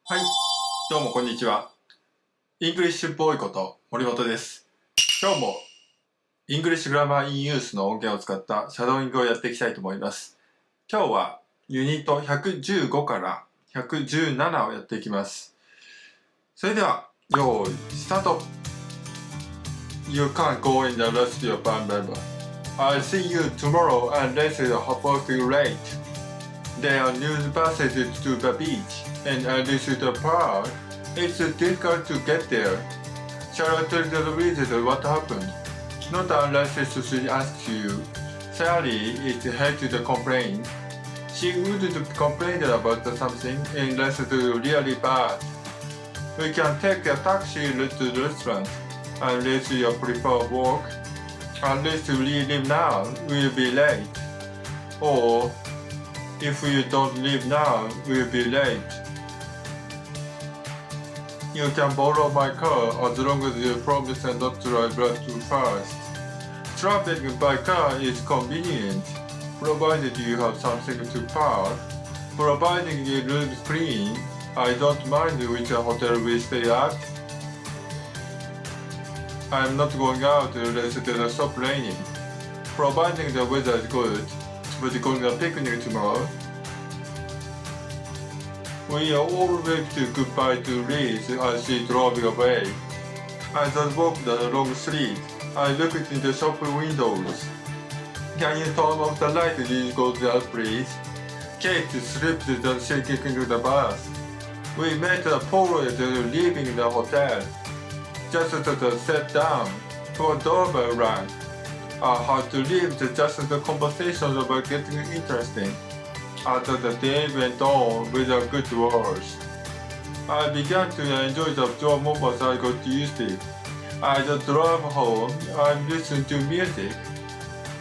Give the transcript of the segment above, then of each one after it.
はい、どうもこんにちは。イングリッシュボーイこと森本です。今日もイングリッシュグラマーインユースの音源を使ったシャドーイングをやっていきたいと思います。今日はユニット115から117をやっていきます。それでは、用意スタート。 You can't go in the rest of your band member. I'll see you tomorrow unless it's hopefully late. There are new buses to the beach, and this is the park. It's difficult to get there. Shall I tell the reason what happened? Not unless she asks you. Sally is head to the complaint. She wouldn't complain about something unless it's really bad. We can take a taxi to the restaurant, unless you prefer walk. Unless we leave now, we'll be late. Or if you don't leave now, we'll be late. You can borrow my car as long as you promise not to drive too fast. Traveling by car is convenient, provided you have something to park. Providing the room is clean, I don't mind which hotel we stay at. I'm not going out unless it stops raining. Providing the weather is good, we're going to picnic tomorrow. We are all waved goodbye to Liz as she drove away. As I walked the long street, I looked in the shop windows. Can you turn off the light and go there, please? Kate slipped the shaking into the bus. We met Paul leaving the hotel. Just to sit down, for doorbell rang. I had to leave just the conversation about getting interesting. As the day went on without good words, I began to enjoy the job moments I got used to. As I drove home, I listened to music.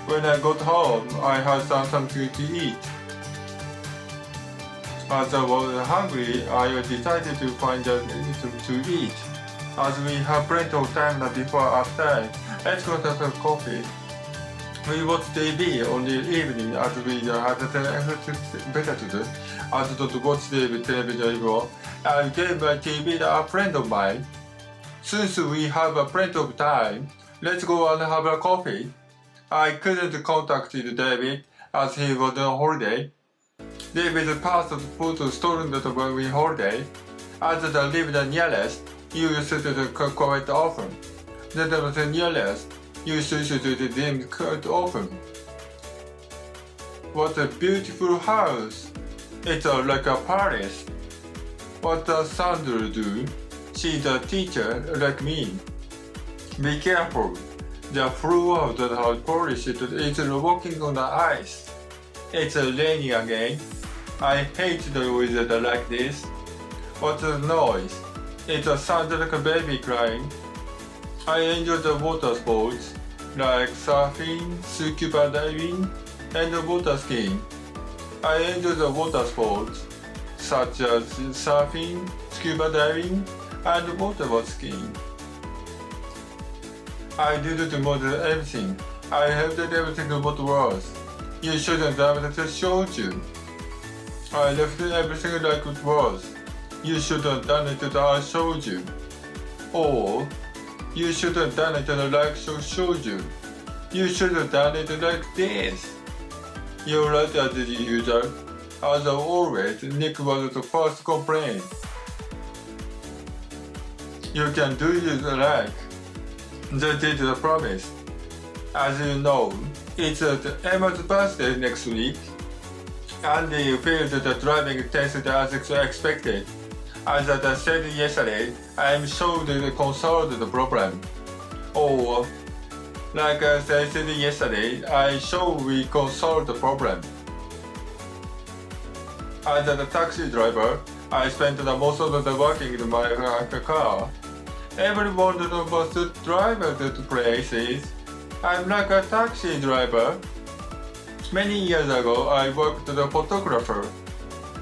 When I got home, I had something to eat. As I was hungry, I decided to find something to eat. As we have plenty of time before our time, let's go to some coffee. We watch TV on the evening as we have better to do. As don't watch the television anymore. I gave my TV to a friend of mine. Since we have plenty of time, let's go and have a coffee. I couldn't contact David as he was on holiday. David's passport was stolen when we holiday. As I live the nearest, you used to quite often. That was the nearest. You should do them quite often. What a beautiful house! It's like a palace. What does Sandra do? She's a teacher like me. Be careful. The floor of the house polished is walking on the ice. It's raining again. I hate the weather like this. What's the noise? It sounds like a baby crying. I enjoy the water sports, like surfing, scuba diving, and water skiing. I enjoy the water sports, such as surfing, scuba diving, and water skiing. I did more than everything. I have done everything what was. You shouldn't have to show you. I left everything like it was. You should have done it that I showed you. Or, you should have done it like I showed you. You should have done it like this. You're right as usual. As always, Nick was the first complaint. You can do it like. That is the promise. As you know, it's Emma's birthday next week. Andy failed the driving test as expected. As I said yesterday, I am sure they solved the problem. Or, like I said yesterday, I'm sure we can solve the problem. As a taxi driver, I spent the most of the working in my car. Everyone wants to drive to places. I'm like a taxi driver. Many years ago, I worked as a photographer.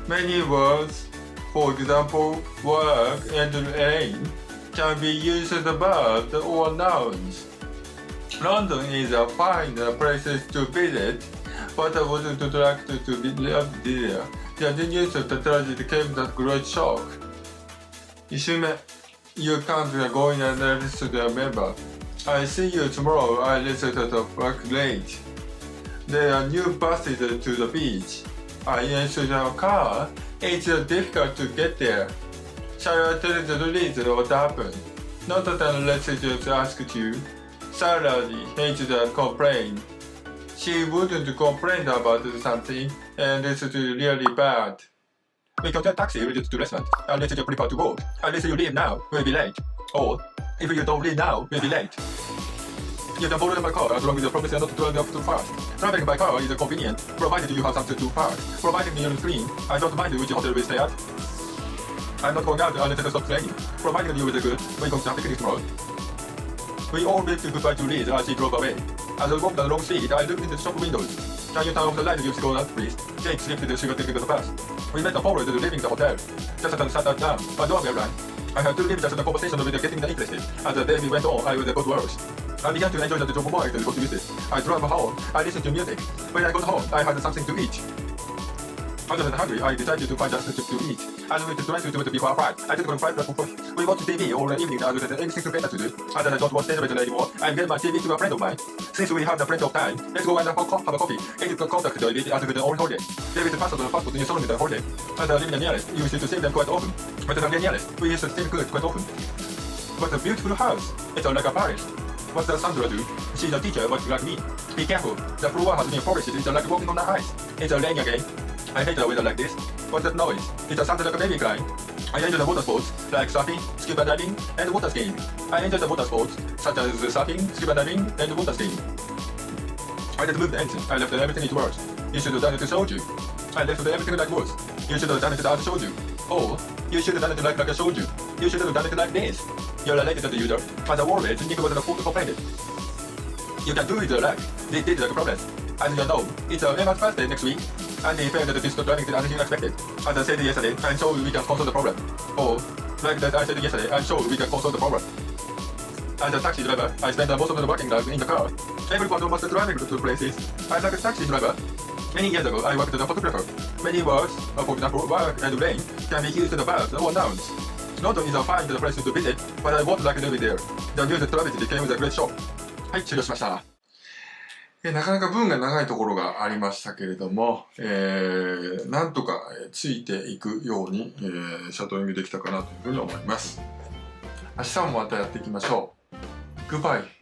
Many words, for example, work and aim, can be used as verbs or nouns. London is a fine place to visit, but I wouldn't like to be there. The news of the tragedy came as a great shock. 2週目 You can't go in and listen to the member. I see you tomorrow. I listen to the work late. There are new buses to the beach. I enter the car. It's difficult to get there. Shall I tell the reason what happened? Not that let's just ask you. Sarah hates the complaint. She wouldn't complain about something, and this is really bad. We can take taxi to the restaurant, unless you prefer to go. Unless you leave now, we'll be late. Or, if you don't leave now, we'll be late. You can borrow my car as long as you promise not to drive up too fast. Traveling by car is convenient, provided you have something to park. Provided you're clean, I don't mind which hotel we stay at. I'm not going out unless I stop playing. Provided you with good, we can have picnic tomorrow. We all waved goodbye to Liz as she drove away. As I walked down the long street, I looked in the shop windows. Can you turn off the light and you scroll up, please? Jake slipped the sugar ticket to the bus. We met forward to leaving the hotel. Just as I sat down, a doorbell rang. I had 2 minutes of the conversation with getting interested. As the day went on, I was got worse. I began to enjoy the job more and got used. I drove home. I listened to music. When I got home, I had something to eat. Other than hungry, I decided to find something to eat. And we tried to do it before 5. I took on 5 o'clock. We watched TV all the evening as there anything better to do. As I don't watch television anymore, I gave my TV to a friend of mine. Since we have plenty of time, let's go and have a coffee. Edit the contact David as with the old holiday. David passed the passport in Solomon holiday. As I live in the nearest, you used to see them quite often. But the nearest, we used to see good quite often. What a beautiful house. It's like a Paris. What does Sandra do? She's a teacher, but like me. Be careful. The floor has been polished. It's like walking on the ice. It's raining again. I hate the weather like this. What's that noise? It sounds like a baby crying. I enjoy the water sports, like surfing, scuba diving, and water skiing. I enjoy the water sports, such as surfing, scuba diving, and water skiing. I just moved the engine. I left everything it was. You should have done it to show you. I left everything like was. You should have done it as showed you. Or, you should have done it like I showed you. You should have done it like this. You're related to the user. As a warrior, Nick was the fool to complain it. You can do it like they did the progress. As you know, it's Emma's birthday next week. And he failed to stop driving as he expected. As I said yesterday, I'm sure we can solve the problem. Or, like that I said yesterday, I'm sure we can solve the problem. As a taxi driver, I spend most of the working life in the car. Everyone must driving to places. As a taxi driver, many years ago, I worked as a photographer. Many words, for example, work and rain, can be used as verbs or nouns. Not only is a fine place to visit, but I would like to live there. The news travel became a great shock. はい、終了しました。なかなか文が長いところがありましたけれども、なんとかついていくように、シャドーイングできたかなというふうに思います。明日もまたやっていきましょう。グッバイ。